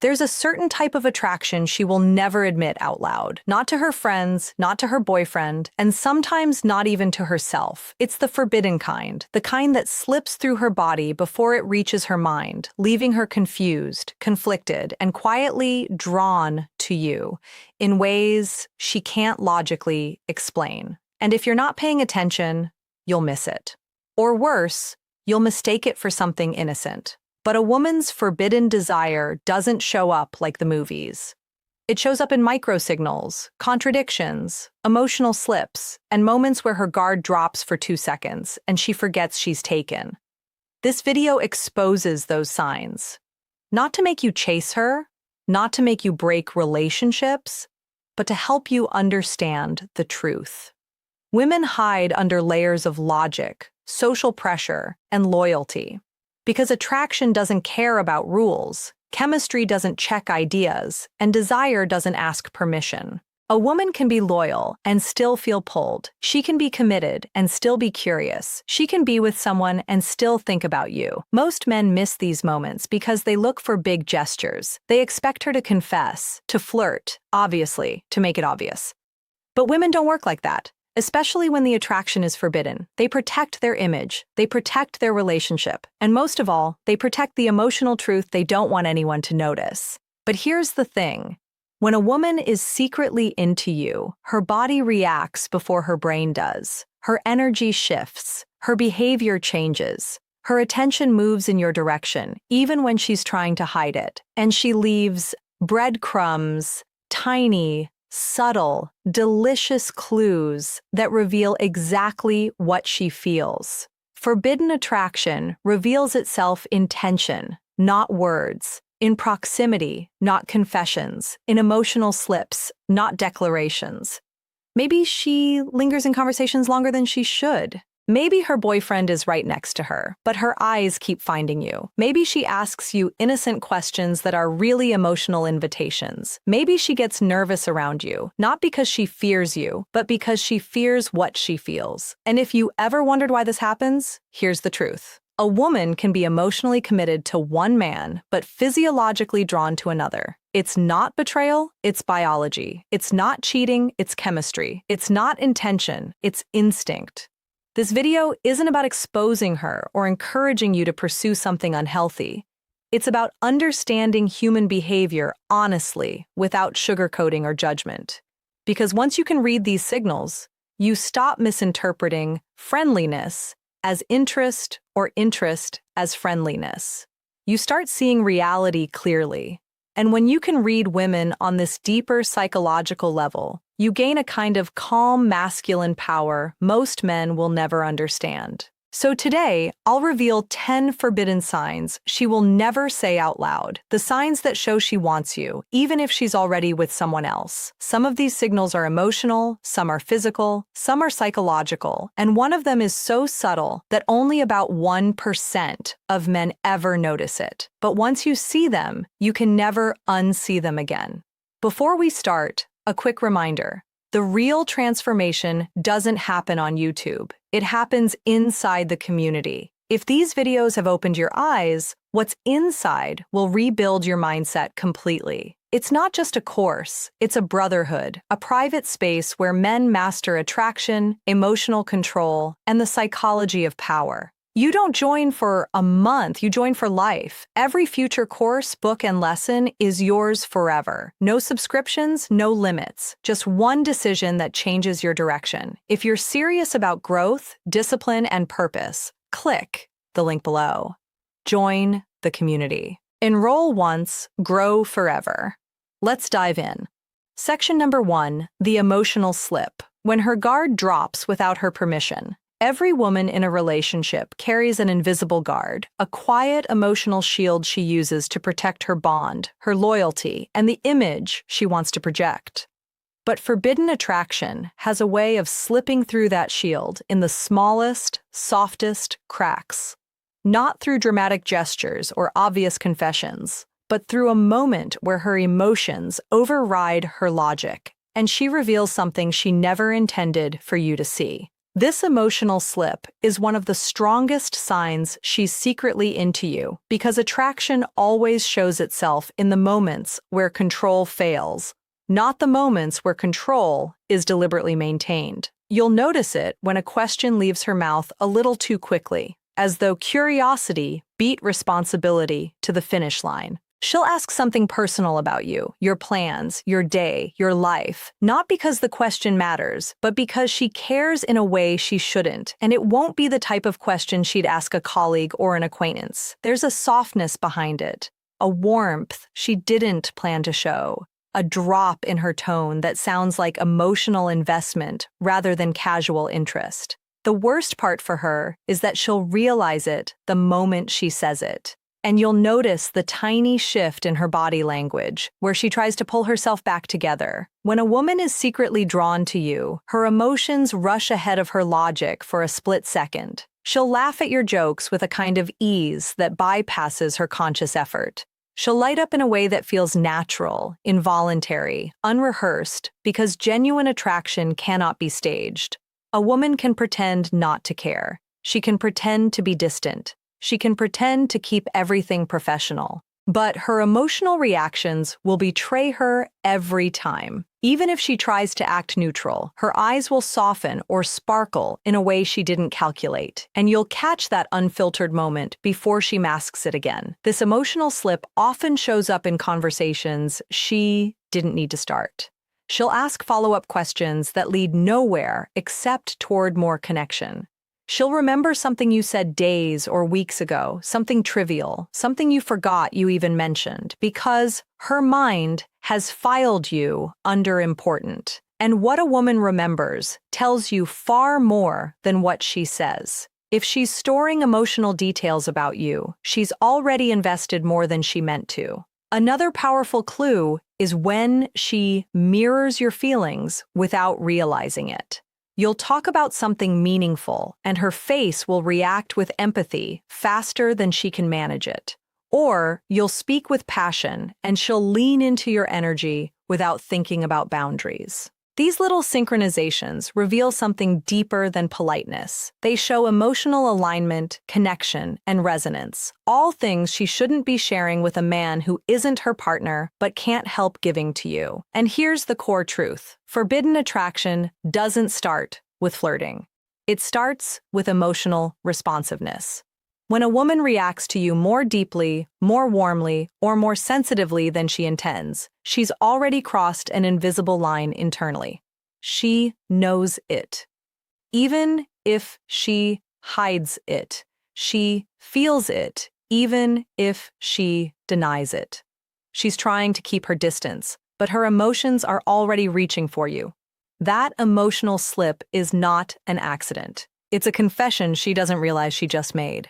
There's a certain type of attraction she will never admit out loud, not to her friends, not to her boyfriend, and sometimes not even to herself. It's the forbidden kind, the kind that slips through her body before it reaches her mind, leaving her confused, conflicted, and quietly drawn to you in ways she can't logically explain. And if you're not paying attention, you'll miss it. Or worse, you'll mistake it for something innocent. But a woman's forbidden desire doesn't show up like the movies. It shows up in microsignals, contradictions, emotional slips, and moments where her guard drops for 2 seconds and she forgets she's taken. This video exposes those signs. Not to make you chase her, not to make you break relationships, but to help you understand the truth. Women hide under layers of logic, social pressure, and loyalty. Because attraction doesn't care about rules, chemistry doesn't check ideas, and desire doesn't ask permission. A woman can be loyal and still feel pulled. She can be committed and still be curious. She can be with someone and still think about you. Most men miss these moments because they look for big gestures. They expect her to confess, to flirt, obviously, to make it obvious. But women don't work like that. Especially when the attraction is forbidden. They protect their image, they protect their relationship, and most of all, they protect the emotional truth they don't want anyone to notice. But here's the thing. When a woman is secretly into you, her body reacts before her brain does. Her energy shifts, her behavior changes, her attention moves in your direction, even when she's trying to hide it, and she leaves breadcrumbs, tiny, subtle, delicious clues that reveal exactly what she feels. Forbidden attraction reveals itself in tension, not words, in proximity, not confessions, in emotional slips, not declarations. Maybe she lingers in conversations longer than she should. Maybe her boyfriend is right next to her, but her eyes keep finding you. Maybe she asks you innocent questions that are really emotional invitations. Maybe she gets nervous around you, not because she fears you, but because she fears what she feels. And if you ever wondered why this happens, here's the truth. A woman can be emotionally committed to one man, but physiologically drawn to another. It's not betrayal, it's biology. It's not cheating, it's chemistry. It's not intention, it's instinct. This video isn't about exposing her or encouraging you to pursue something unhealthy. It's about understanding human behavior honestly, without sugarcoating or judgment. Because once you can read these signals, you stop misinterpreting friendliness as interest or interest as friendliness. You start seeing reality clearly. And when you can read women on this deeper psychological level, you gain a kind of calm masculine power most men will never understand. So today, I'll reveal 10 forbidden signs she will never say out loud, the signs that show she wants you, even if she's already with someone else. Some of these signals are emotional, some are physical, some are psychological, and one of them is so subtle that only about 1% of men ever notice it. But once you see them, you can never unsee them again. Before we start, a quick reminder. The real transformation doesn't happen on YouTube. It happens inside the community. If these videos have opened your eyes, what's inside will rebuild your mindset completely. It's not just a course, it's a brotherhood, a private space where men master attraction, emotional control, and the psychology of power. You don't join for a month, you join for life. Every future course, book, and lesson is yours forever. No subscriptions, no limits. Just one decision that changes your direction. If you're serious about growth, discipline, and purpose, click the link below. Join the community. Enroll once, grow forever. Let's dive in. Section number 1, the emotional slip. When her guard drops without her permission. Every woman in a relationship carries an invisible guard, a quiet emotional shield she uses to protect her bond, her loyalty, and the image she wants to project. But forbidden attraction has a way of slipping through that shield in the smallest, softest cracks. Not through dramatic gestures or obvious confessions, but through a moment where her emotions override her logic, and she reveals something she never intended for you to see. This emotional slip is one of the strongest signs she's secretly into you, because attraction always shows itself in the moments where control fails, not the moments where control is deliberately maintained. You'll notice it when a question leaves her mouth a little too quickly, as though curiosity beat responsibility to the finish line. She'll ask something personal about you, your plans, your day, your life, not because the question matters, but because she cares in a way she shouldn't, and it won't be the type of question she'd ask a colleague or an acquaintance. There's a softness behind it, a warmth she didn't plan to show, a drop in her tone that sounds like emotional investment rather than casual interest. The worst part for her is that she'll realize it the moment she says it. And you'll notice the tiny shift in her body language, where she tries to pull herself back together. When a woman is secretly drawn to you, her emotions rush ahead of her logic for a split second. She'll laugh at your jokes with a kind of ease that bypasses her conscious effort. She'll light up in a way that feels natural, involuntary, unrehearsed, because genuine attraction cannot be staged. A woman can pretend not to care. She can pretend to be distant. She can pretend to keep everything professional, but her emotional reactions will betray her every time. Even if she tries to act neutral, her eyes will soften or sparkle in a way she didn't calculate, and you'll catch that unfiltered moment before she masks it again. This emotional slip often shows up in conversations she didn't need to start. She'll ask follow-up questions that lead nowhere except toward more connection. She'll remember something you said days or weeks ago, something trivial, something you forgot you even mentioned, because her mind has filed you under important. And what a woman remembers tells you far more than what she says. If she's storing emotional details about you, she's already invested more than she meant to. Another powerful clue is when she mirrors your feelings without realizing it. You'll talk about something meaningful, and her face will react with empathy faster than she can manage it. Or you'll speak with passion, and she'll lean into your energy without thinking about boundaries. These little synchronizations reveal something deeper than politeness. They show emotional alignment, connection, and resonance, all things she shouldn't be sharing with a man who isn't her partner but can't help giving to you. And here's the core truth. Forbidden attraction doesn't start with flirting. It starts with emotional responsiveness. When a woman reacts to you more deeply, more warmly, or more sensitively than she intends, she's already crossed an invisible line internally. She knows it. Even if she hides it, she feels it, even if she denies it. She's trying to keep her distance, but her emotions are already reaching for you. That emotional slip is not an accident. It's a confession she doesn't realize she just made.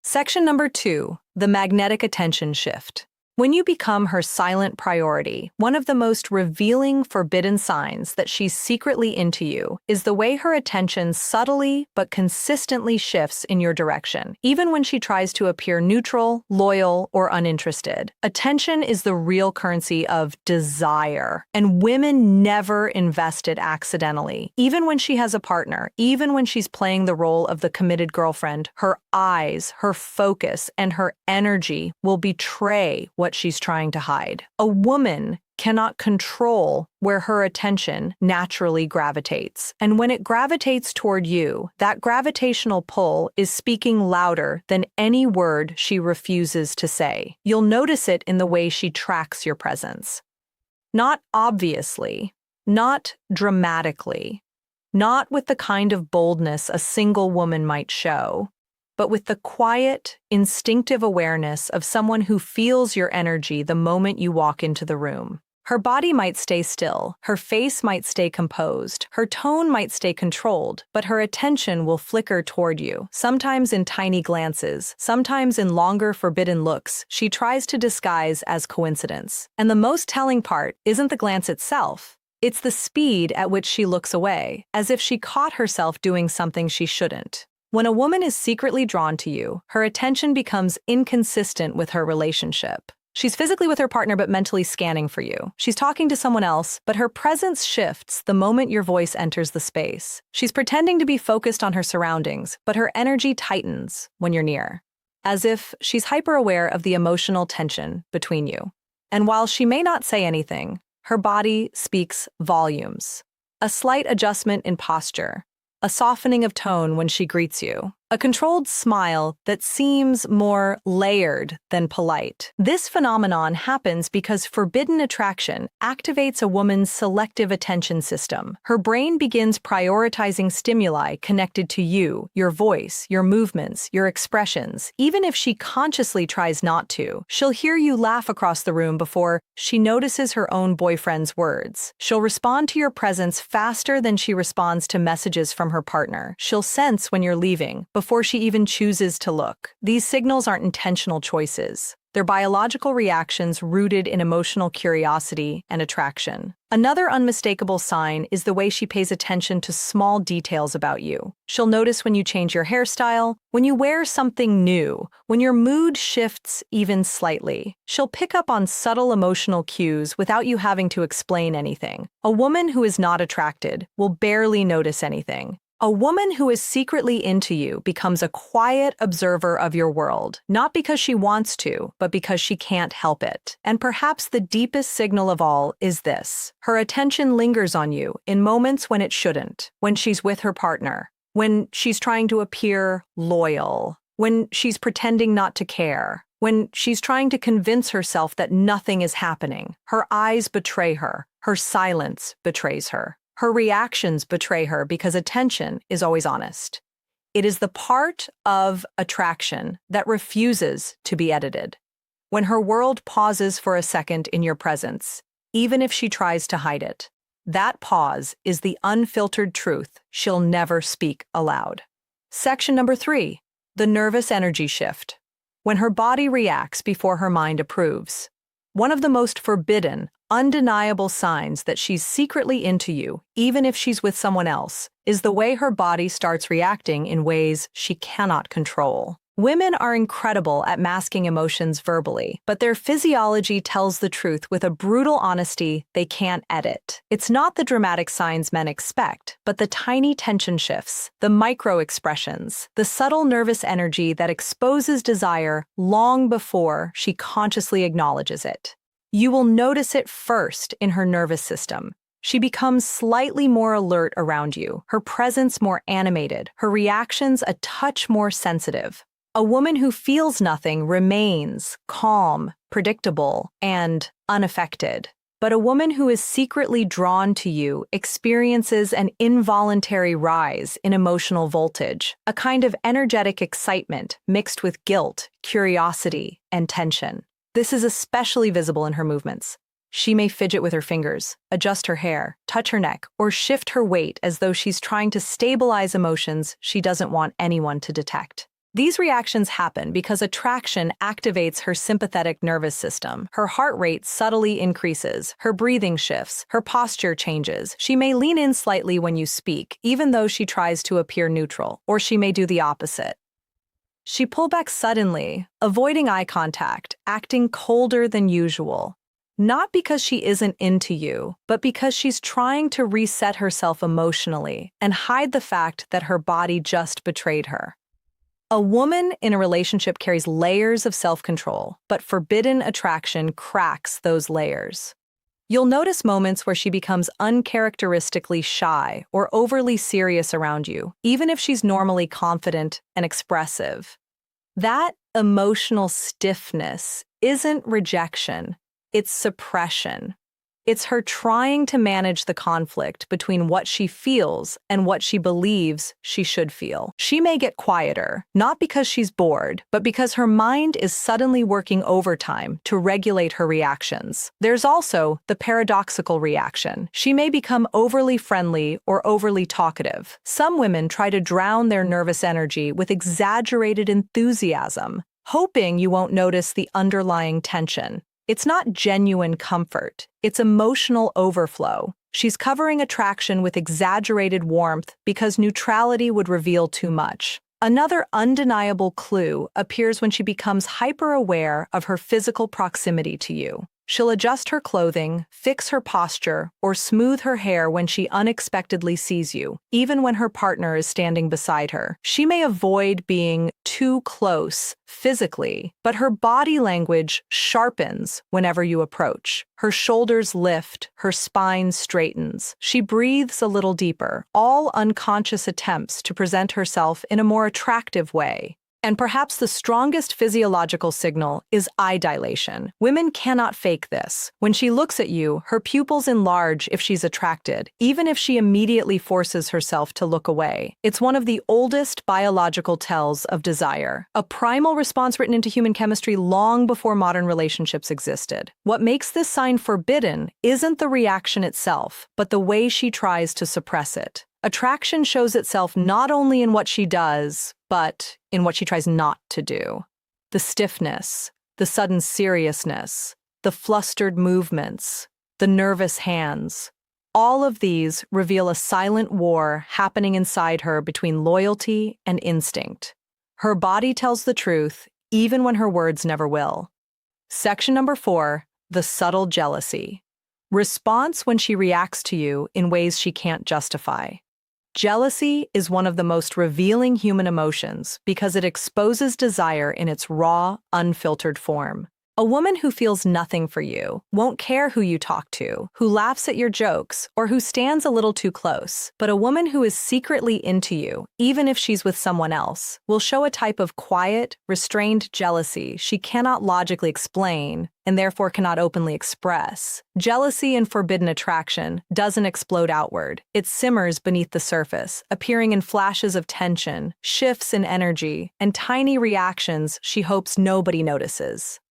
Section number 2, the magnetic attention shift. When you become her silent priority, one of the most revealing forbidden signs that she's secretly into you is the way her attention subtly but consistently shifts in your direction, even when she tries to appear neutral, loyal, or uninterested. Attention is the real currency of desire, and women never invest it accidentally. Even when she has a partner, even when she's playing the role of the committed girlfriend, her eyes, her focus, and her energy will betray what she's trying to hide. A woman cannot control where her attention naturally gravitates. And when it gravitates toward you, that gravitational pull is speaking louder than any word she refuses to say. You'll notice it in the way she tracks your presence. Not obviously, not dramatically, not with the kind of boldness a single woman might show, but with the quiet, instinctive awareness of someone who feels your energy the moment you walk into the room. Her body might stay still, her face might stay composed, her tone might stay controlled, but her attention will flicker toward you, sometimes in tiny glances, sometimes in longer forbidden looks she tries to disguise as coincidence. And the most telling part isn't the glance itself. It's the speed at which she looks away, as if she caught herself doing something she shouldn't. When a woman is secretly drawn to you, her attention becomes inconsistent with her relationship. She's physically with her partner but mentally scanning for you. She's talking to someone else, but her presence shifts the moment your voice enters the space. She's pretending to be focused on her surroundings, but her energy tightens when you're near, as if she's hyper-aware of the emotional tension between you. And while she may not say anything, her body speaks volumes. A slight adjustment in posture, a softening of tone when she greets you, a controlled smile that seems more layered than polite. This phenomenon happens because forbidden attraction activates a woman's selective attention system. Her brain begins prioritizing stimuli connected to you, your voice, your movements, your expressions. Even if she consciously tries not to, she'll hear you laugh across the room before she notices her own boyfriend's words. She'll respond to your presence faster than she responds to messages from her partner. She'll sense when you're leaving before she even chooses to look. These signals aren't intentional choices. They're biological reactions rooted in emotional curiosity and attraction. Another unmistakable sign is the way she pays attention to small details about you. She'll notice when you change your hairstyle, when you wear something new, when your mood shifts even slightly. She'll pick up on subtle emotional cues without you having to explain anything. A woman who is not attracted will barely notice anything. A woman who is secretly into you becomes a quiet observer of your world, not because she wants to, but because she can't help it. And perhaps the deepest signal of all is this. Her attention lingers on you in moments when it shouldn't, when she's with her partner, when she's trying to appear loyal, when she's pretending not to care, when she's trying to convince herself that nothing is happening. Her eyes betray her. Her silence betrays her. Her reactions betray her because attention is always honest. It is the part of attraction that refuses to be edited. When her world pauses for a second in your presence, even if she tries to hide it, that pause is the unfiltered truth she'll never speak aloud. Section number 3, the nervous energy shift. When her body reacts before her mind approves. One of the most forbidden, undeniable signs that she's secretly into you, even if she's with someone else, is the way her body starts reacting in ways she cannot control. Women are incredible at masking emotions verbally, but their physiology tells the truth with a brutal honesty they can't edit. It's not the dramatic signs men expect, but the tiny tension shifts, the micro-expressions, the subtle nervous energy that exposes desire long before she consciously acknowledges it. You will notice it first in her nervous system. She becomes slightly more alert around you, her presence more animated, her reactions a touch more sensitive. A woman who feels nothing remains calm, predictable, and unaffected. But a woman who is secretly drawn to you experiences an involuntary rise in emotional voltage, a kind of energetic excitement mixed with guilt, curiosity, and tension. This is especially visible in her movements. She may fidget with her fingers, adjust her hair, touch her neck, or shift her weight as though she's trying to stabilize emotions she doesn't want anyone to detect. These reactions happen because attraction activates her sympathetic nervous system. Her heart rate subtly increases, her breathing shifts, her posture changes. She may lean in slightly when you speak, even though she tries to appear neutral, or she may do the opposite. She pull back suddenly, avoiding eye contact, acting colder than usual. Not because she isn't into you, but because she's trying to reset herself emotionally and hide the fact that her body just betrayed her. A woman in a relationship carries layers of self-control, but forbidden attraction cracks those layers. You'll notice moments where she becomes uncharacteristically shy or overly serious around you, even if she's normally confident and expressive. That emotional stiffness isn't rejection, it's suppression. It's her trying to manage the conflict between what she feels and what she believes she should feel. She may get quieter, not because she's bored, but because her mind is suddenly working overtime to regulate her reactions. There's also the paradoxical reaction. She may become overly friendly or overly talkative. Some women try to drown their nervous energy with exaggerated enthusiasm, hoping you won't notice the underlying tension. It's not genuine comfort, it's emotional overflow. She's covering attraction with exaggerated warmth because neutrality would reveal too much. Another undeniable clue appears when she becomes hyper-aware of her physical proximity to you. She'll adjust her clothing, fix her posture, or smooth her hair when she unexpectedly sees you, even when her partner is standing beside her. She may avoid being too close physically, but her body language sharpens whenever you approach. Her shoulders lift, her spine straightens. She breathes a little deeper, all unconscious attempts to present herself in a more attractive way. And perhaps the strongest physiological signal is eye dilation. Women cannot fake this. When she looks at you, her pupils enlarge if she's attracted, even if she immediately forces herself to look away. It's one of the oldest biological tells of desire, a primal response written into human chemistry long before modern relationships existed. What makes this sign forbidden isn't the reaction itself, but the way she tries to suppress it. Attraction shows itself not only in what she does, but in what she tries not to do. The stiffness, the sudden seriousness, the flustered movements, the nervous hands. All of these reveal a silent war happening inside her between loyalty and instinct. Her body tells the truth, even when her words never will. Section number 4, the subtle jealousy. Response when she reacts to you in ways she can't justify. Jealousy is one of the most revealing human emotions because it exposes desire in its raw, unfiltered form. A woman who feels nothing for you, won't care who you talk to, who laughs at your jokes, or who stands a little too close. But a woman who is secretly into you, even if she's with someone else, will show a type of quiet, restrained jealousy she cannot logically explain and therefore cannot openly express. Jealousy in forbidden attraction doesn't explode outward. It simmers beneath the surface, appearing in flashes of tension, shifts in energy, and tiny reactions she hopes nobody notices.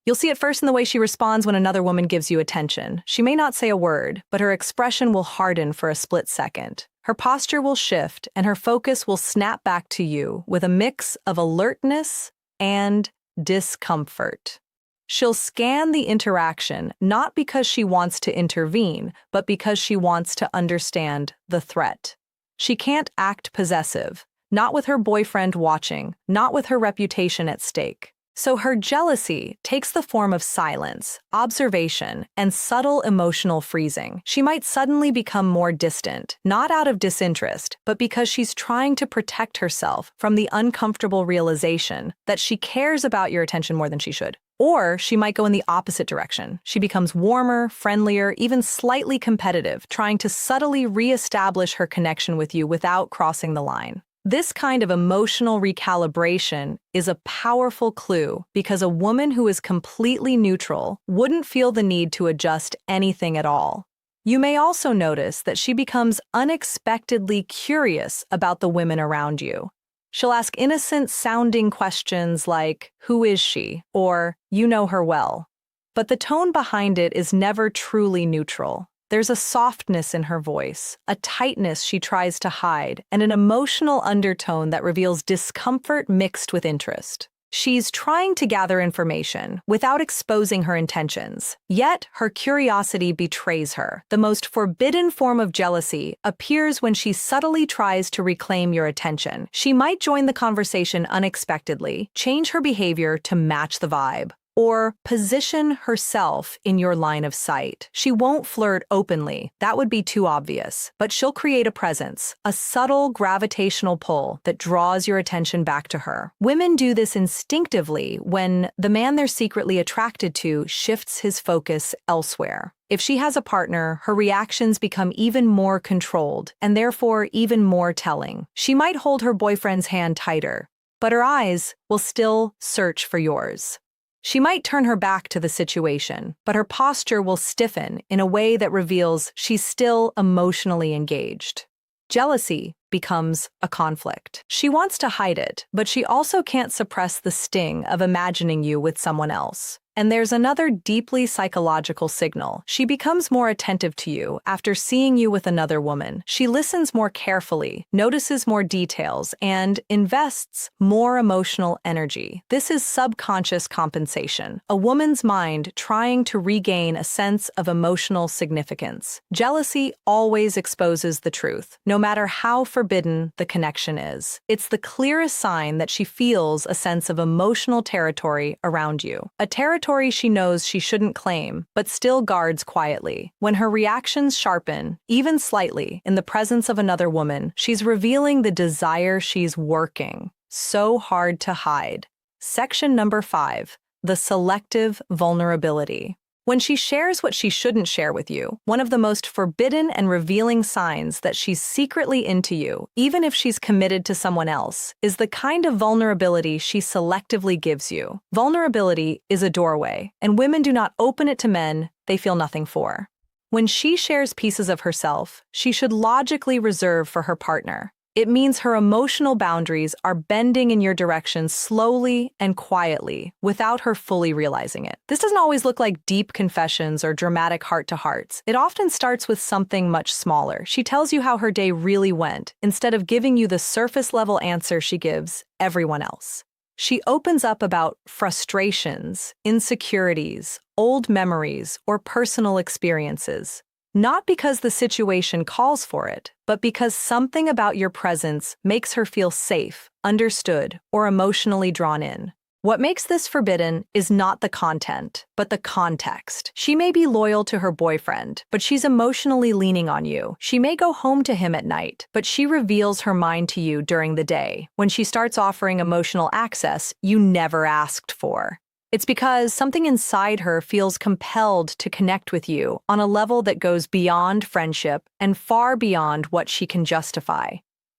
You'll see it first in the way she responds when another woman gives you attention. She may not say a word, but her expression will harden for a split second. Her posture will shift, and her focus will snap back to you with a mix of alertness and discomfort. She'll scan the interaction not because she wants to intervene, but because she wants to understand the threat. She can't act possessive, not with her boyfriend watching, not with her reputation at stake. So her jealousy takes the form of silence, observation, and subtle emotional freezing. She might suddenly become more distant, not out of disinterest, but because she's trying to protect herself from the uncomfortable realization that she cares about your attention more than she should. Or she might go in the opposite direction. She becomes warmer, friendlier, even slightly competitive, trying to subtly reestablish her connection with you without crossing the line. This kind of emotional recalibration is a powerful clue because a woman who is completely neutral wouldn't feel the need to adjust anything at all. You may also notice that she becomes unexpectedly curious about the women around you. She'll ask innocent-sounding questions like, "Who is she?" or "You know her well." But the tone behind it is never truly neutral. There's a softness in her voice, a tightness she tries to hide, and an emotional undertone that reveals discomfort mixed with interest. She's trying to gather information without exposing her intentions, yet her curiosity betrays her. The most forbidden form of jealousy appears when she subtly tries to reclaim your attention. She might join the conversation unexpectedly, change her behavior to match the vibe, or position herself in your line of sight. She won't flirt openly, that would be too obvious, but she'll create a presence, a subtle gravitational pull that draws your attention back to her. Women do this instinctively when the man they're secretly attracted to shifts his focus elsewhere. If she has a partner, her reactions become even more controlled, and therefore even more telling. She might hold her boyfriend's hand tighter, but her eyes will still search for yours. She might turn her back to the situation, but her posture will stiffen in a way that reveals she's still emotionally engaged. Jealousy becomes a conflict. She wants to hide it, but she also can't suppress the sting of imagining you with someone else. And there's another deeply psychological signal. She becomes more attentive to you after seeing you with another woman. She listens more carefully, notices more details, and invests more emotional energy. This is subconscious compensation, a woman's mind trying to regain a sense of emotional significance. Jealousy always exposes the truth, no matter how forbidden the connection is. It's the clearest sign that she feels a sense of emotional territory around you, a territory she knows she shouldn't claim, but still guards quietly. When her reactions sharpen, even slightly, in the presence of another woman, she's revealing the desire she's working so hard to hide. Section number 5, the selective vulnerability. When she shares what she shouldn't share with you, one of the most forbidden and revealing signs that she's secretly into you, even if she's committed to someone else, is the kind of vulnerability she selectively gives you. Vulnerability is a doorway, and women do not open it to men they feel nothing for. When she shares pieces of herself, she should logically reserve for her partner. It means her emotional boundaries are bending in your direction slowly and quietly without her fully realizing it. This doesn't always look like deep confessions or dramatic heart-to-hearts. It often starts with something much smaller. She tells you how her day really went, instead of giving you the surface-level answer she gives everyone else. She opens up about frustrations, insecurities, old memories, or personal experiences. Not because the situation calls for it, but because something about your presence makes her feel safe, understood, or emotionally drawn in. What makes this forbidden is not the content, but the context. She may be loyal to her boyfriend, but she's emotionally leaning on you. She may go home to him at night, but she reveals her mind to you during the day, when she starts offering emotional access you never asked for. It's because something inside her feels compelled to connect with you on a level that goes beyond friendship and far beyond what she can justify.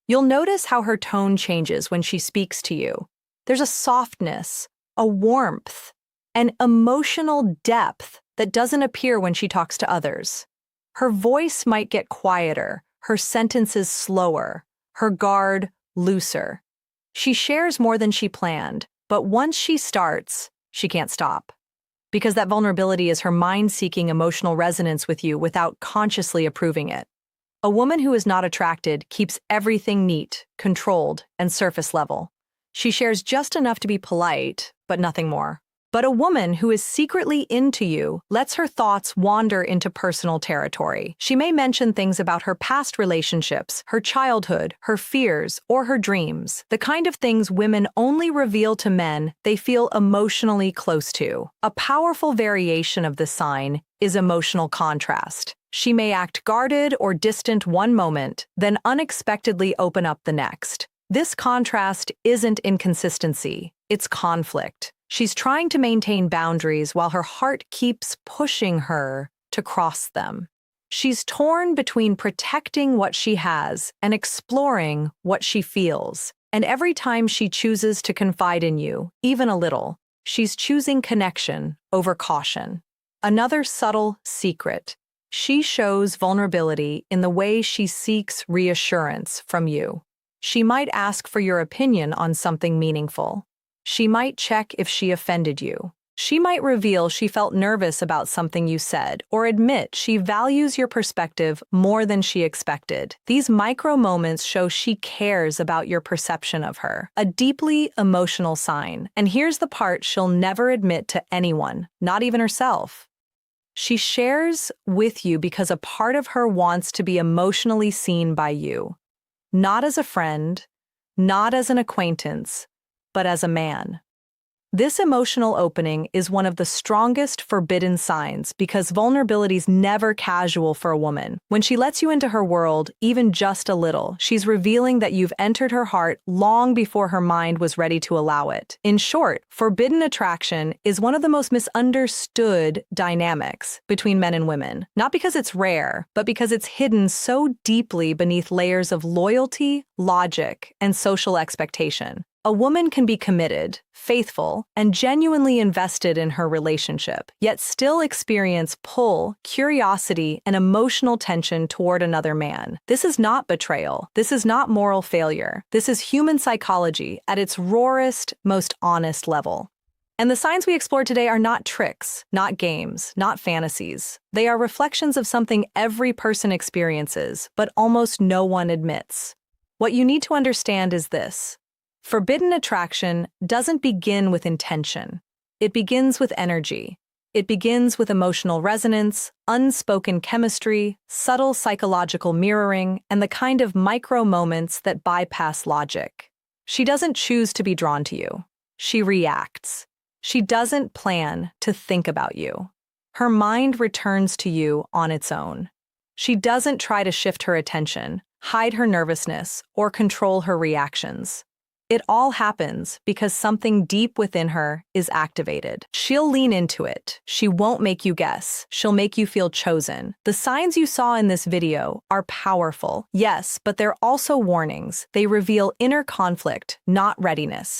You'll notice how her tone changes when she speaks to you. There's a softness, a warmth, an emotional depth that doesn't appear when she talks to others. Her voice might get quieter, her sentences slower, her guard looser. She shares more than she planned, but once she starts, she can't stop. Because that vulnerability is her mind seeking emotional resonance with you without consciously approving it. A woman who is not attracted keeps everything neat, controlled, and surface level. She shares just enough to be polite, but nothing more. But a woman who is secretly into you lets her thoughts wander into personal territory. She may mention things about her past relationships, her childhood, her fears, or her dreams, the kind of things women only reveal to men they feel emotionally close to. A powerful variation of this sign is emotional contrast. She may act guarded or distant one moment, then unexpectedly open up the next. This contrast isn't inconsistency, it's conflict. She's trying to maintain boundaries while her heart keeps pushing her to cross them. She's torn between protecting what she has and exploring what she feels. And every time she chooses to confide in you, even a little, she's choosing connection over caution. Another subtle secret. She shows vulnerability in the way she seeks reassurance from you. She might ask for your opinion on something meaningful. She might check if she offended you. She might reveal she felt nervous about something you said, or admit she values your perspective more than she expected. These micro moments show she cares about your perception of her, a deeply emotional sign. And here's the part she'll never admit to anyone, not even herself. She shares with you because a part of her wants to be emotionally seen by you, not as a friend, not as an acquaintance, but as a man. This emotional opening is one of the strongest forbidden signs because vulnerability's never casual for a woman. When she lets you into her world, even just a little, she's revealing that you've entered her heart long before her mind was ready to allow it. In short, forbidden attraction is one of the most misunderstood dynamics between men and women. Not because it's rare, but because it's hidden so deeply beneath layers of loyalty, logic, and social expectation. A woman can be committed, faithful, and genuinely invested in her relationship, yet still experience pull, curiosity, and emotional tension toward another man. This is not betrayal. This is not moral failure. This is human psychology at its rawest, most honest level. And the signs we explored today are not tricks, not games, not fantasies. They are reflections of something every person experiences, but almost no one admits. What you need to understand is this. Forbidden attraction doesn't begin with intention. It begins with energy. It begins with emotional resonance, unspoken chemistry, subtle psychological mirroring, and the kind of micro moments that bypass logic. She doesn't choose to be drawn to you. She reacts. She doesn't plan to think about you. Her mind returns to you on its own. She doesn't try to shift her attention, hide her nervousness, or control her reactions. It all happens because something deep within her is activated. She'll lean into it. She won't make you guess. She'll make you feel chosen. The signs you saw in this video are powerful, yes, but they're also warnings. They reveal inner conflict, not readiness.